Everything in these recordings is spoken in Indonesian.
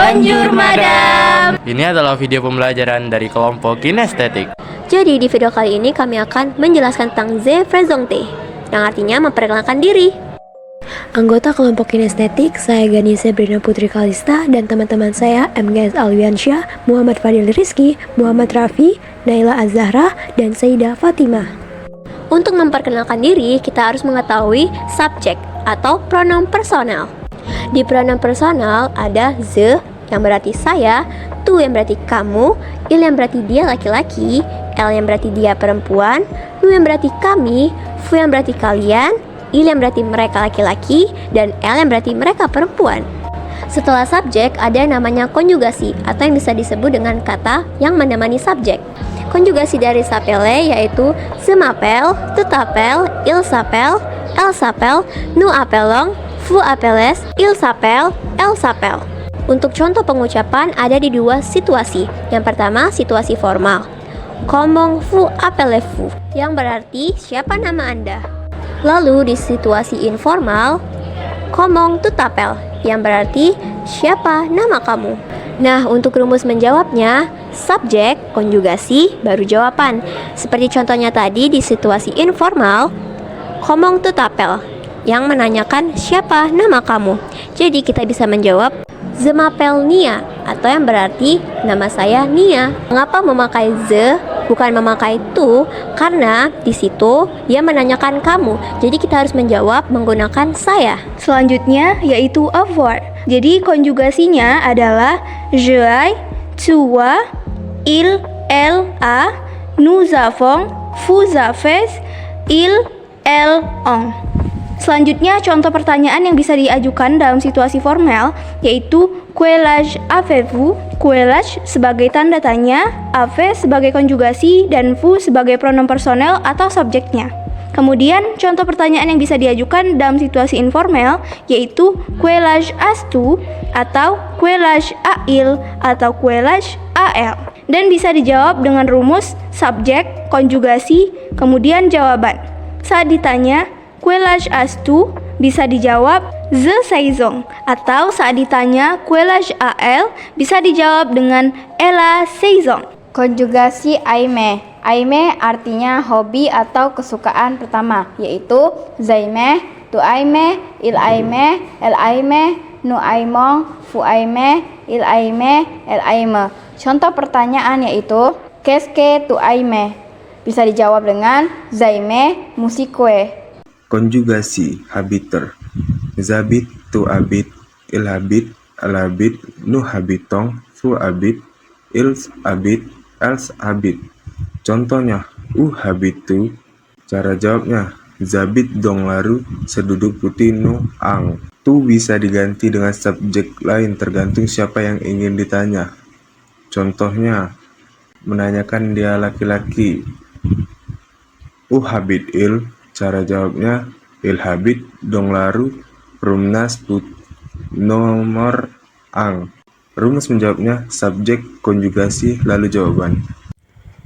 Bonjour madam. Ini adalah video pembelajaran dari kelompok kinestetik. Jadi di video kali ini kami akan menjelaskan tentang Je Présente, yang artinya memperkenalkan diri. Anggota kelompok kinestetik, saya Gani Sebrina Putri Kalista dan teman-teman saya MGS Alwiansyah, Muhammad Fadil Rizky, Muhammad Rafi, Naila Azahra, dan Sayyidah Fatimah. Untuk memperkenalkan diri, kita harus mengetahui subjek atau pronoun personal. Di pronoun personal ada ze yang berarti saya, tu yang berarti kamu, il yang berarti dia laki-laki, l yang berarti dia perempuan, nu yang berarti kami, fu yang berarti kalian, il yang berarti mereka laki-laki, dan l yang berarti mereka perempuan. Setelah subjek ada yang namanya konjugasi atau yang bisa disebut dengan kata yang menemani subjek. Konjugasi dari sapele yaitu je m'appelle, tu t'appelles, il s'appelle, elle s'appelle, nous appelons, vous appelez, il s'appelle, elle s'appelle. Untuk contoh pengucapan ada di dua situasi. Yang pertama situasi formal, comment vous appelez-vous, yang berarti siapa nama Anda. Lalu di situasi informal, comment tu t'appelles, yang berarti siapa nama kamu. Nah, untuk rumus menjawabnya, subjek, konjugasi, baru jawaban. Seperti contohnya tadi di situasi informal, comment tu t'appelles, yang menanyakan siapa nama kamu. Jadi kita bisa menjawab je m'appelle Nia, atau yang berarti nama saya Nia. Mengapa memakai ze bukan memakai tu? Karena di situ dia menanyakan kamu. Jadi kita harus menjawab menggunakan saya. Selanjutnya yaitu avoir. Jadi konjugasinya adalah je, toi, il, elle, a, nous avons, vous avez, il, elle, on. Selanjutnya contoh pertanyaan yang bisa diajukan dalam situasi formal yaitu quel âge avez-vous? Quel âge sebagai tanda tanya, avez sebagai konjugasi, dan vous sebagai pronoun personel atau subjeknya. Kemudian contoh pertanyaan yang bisa diajukan dalam situasi informal yaitu quel âge as-tu atau quel âge a-il atau quel âge a-elle, dan bisa dijawab dengan rumus subjek, konjugasi, kemudian jawaban. Saat ditanya quel âge as-tu, bisa dijawab je saison, atau saat ditanya quel âge a-elle, bisa dijawab dengan elle a saison. Konjugasi aime. Aime artinya hobi atau kesukaan pertama, yaitu zaime, tu aime, il aime, el aime, nu aimong, fu aime, il aime, el aime. Contoh pertanyaan yaitu qu'est-ce que tu aime? Bisa dijawab dengan zaime musique. Konjugasi habiter. J'habite, tu habites, il habite, elle habite, nous habitons, vous habite, ils habitent, elles habitent. Contohnya, habitu. Cara jawabnya, j'habite dans la rue, seduduk putih nu ang. Tu bisa diganti dengan subjek lain tergantung siapa yang ingin ditanya. Contohnya, menanyakan dia laki-laki. Habite il. Cara jawabnya, il habite dans la rue, promenade put nomor ang. Rumus menjawabnya subjek, konjugasi, lalu jawaban.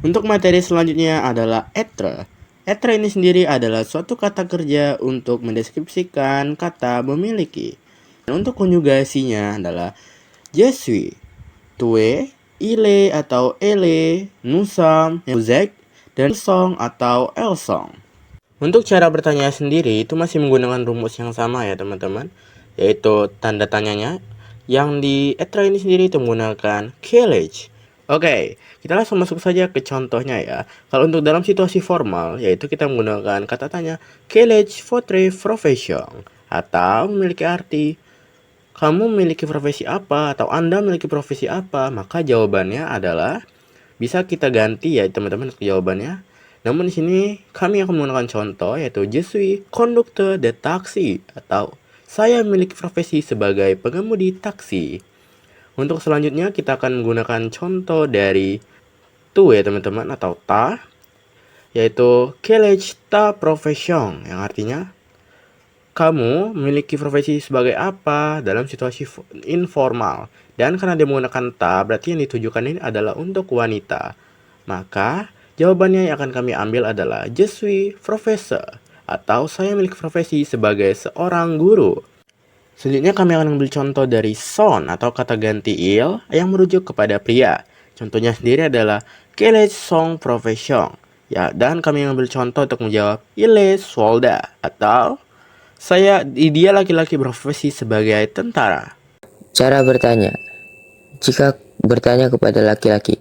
Untuk materi selanjutnya adalah être. Être ini sendiri adalah suatu kata kerja untuk mendeskripsikan kata memiliki. Dan untuk konjugasinya adalah je suis, tu es, il est atau elle, nous sommes, vous êtes, dan sont atau elles sont. Untuk cara bertanya sendiri itu masih menggunakan rumus yang sama ya teman-teman, yaitu tanda tanyanya yang di être ini sendiri itu menggunakan quel âge. Oke, kita langsung masuk saja ke contohnya ya. Kalau untuk dalam situasi formal, yaitu kita menggunakan kata tanya quel âge votre profession, atau memiliki arti kamu memiliki profesi apa atau Anda memiliki profesi apa, maka jawabannya adalah bisa kita ganti ya teman-teman untuk jawabannya. Namun di sini kami akan menggunakan contoh yaitu je suis conducteur de taxi, atau saya memiliki profesi sebagai pengemudi taksi. Untuk selanjutnya kita akan menggunakan contoh dari tu ya teman-teman atau ta, yaitu quel âge ta profession, yang artinya kamu memiliki profesi sebagai apa dalam situasi informal. Dan karena dia menggunakan ta, berarti yang ditujukan ini adalah untuk wanita. Maka jawabannya yang akan kami ambil adalah je suis professeur, atau saya memiliki profesi sebagai seorang guru. Selanjutnya kami akan mengambil contoh dari son atau kata ganti il yang merujuk kepada pria. Contohnya sendiri adalah quelle est son profession. Ya, dan kami mengambil contoh untuk menjawab il est soldat atau dia laki-laki berprofesi sebagai tentara. Cara bertanya. Jika bertanya kepada laki-laki,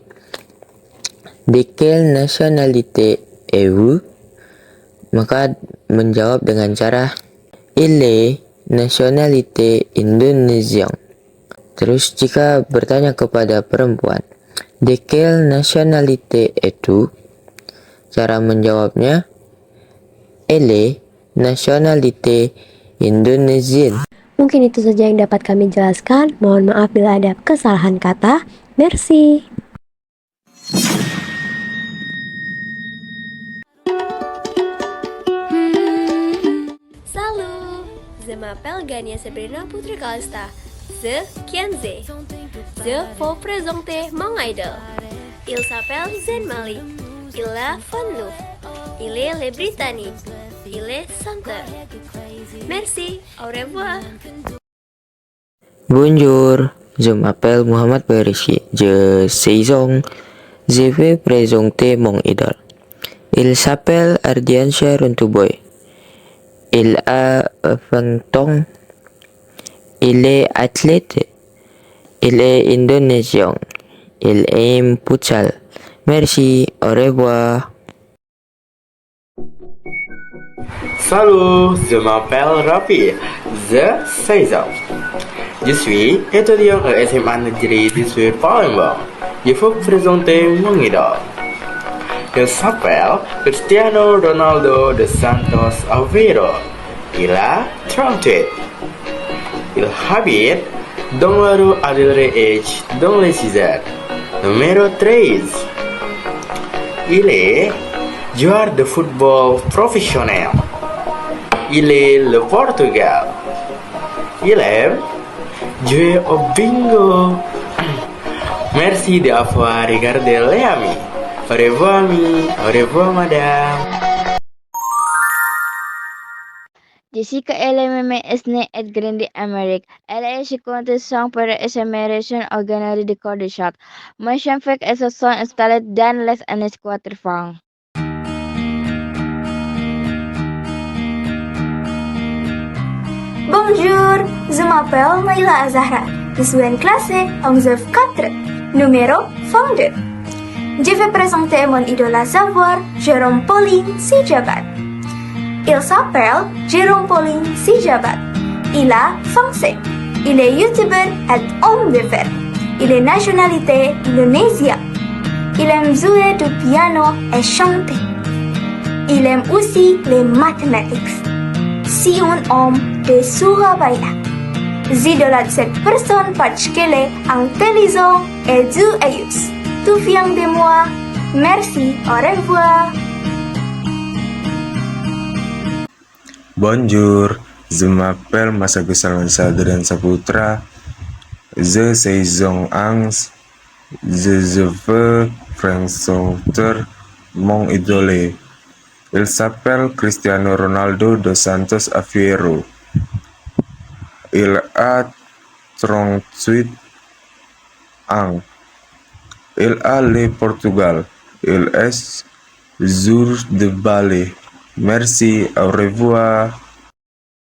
de quelle nationalité êtes-vous? Maka menjawab dengan cara il est nationalité indonésien. Terus jika bertanya kepada perempuan, de quelle nationalité es-tu? Cara menjawabnya, elle est nationalité indonésienne. Mungkin itu saja yang dapat kami jelaskan. Mohon maaf bila ada kesalahan kata. Merci. Salut, je m'appelle Gania Sabrina Putri Kalista. Je 15. Je vous présenter mon idol. Il s'appelle Zayn Malik. Il a 29. Il est le Britannique. Il est chanteur. Merci, au revoir. Bonjour, je m'appelle Muhammad Barishi. Je 16 ans. Je vais présenter mon idole. Il s'appelle Ardiansyah Runtuboy. Il a 20 ans. Il est athlète. Il est indonésien. Il aime futsal. Merci, au revoir. Salut, je m'appelle Rafi. J'ai 16 ans. Je suis étudiant à SMA Negeri 18 Palembang. Je vous présenter mon idole. Il s'appelle Cristiano Ronaldo dos Santos Aveiro. Il a 38. Il habite dans la rue Adil H dans les César, numéro 13. Il est joueur de football professionnel. Il est le Portugal. Il aime jouer au bingo. Merci d'avoir regardé les amis. Au revoir, amis. Au revoir, madame. Jessica LMM est née et grandie en Amérique. Elle a chanté son père et sa mère sont originaires de Côte d'Ivoire. Mon chef et se sont installés dans les années 80. Bonjour, je m'appelle Naila Azahra. Je suis en classe en 4, numéro 22. Je vais présenter mon idole à savoir Jérôme Pauline Sijabat. Il s'appelle Jérôme Pauline Sijabat. Il a 27. Il est youtubeur et homme d'affaires. Il est nationalité indonésienne. Il aime jouer du piano et chanter. Il aime aussi les mathématiques. C'est un homme de Surabaya. J'idolâtre cette personne parce qu'elle est intelligente et joyeuse. Tout vient de moi. Merci, au revoir. Bonjour, je m'appelle Masagus Sadrian Saputra. Je suis ans. Je veux présenter mon idole. Il s'appelle Cristiano Ronaldo dos Santos Aveiro. Il a 38 ans. Il a le Portugal. Il est jour de ballet. Merci, au revoir.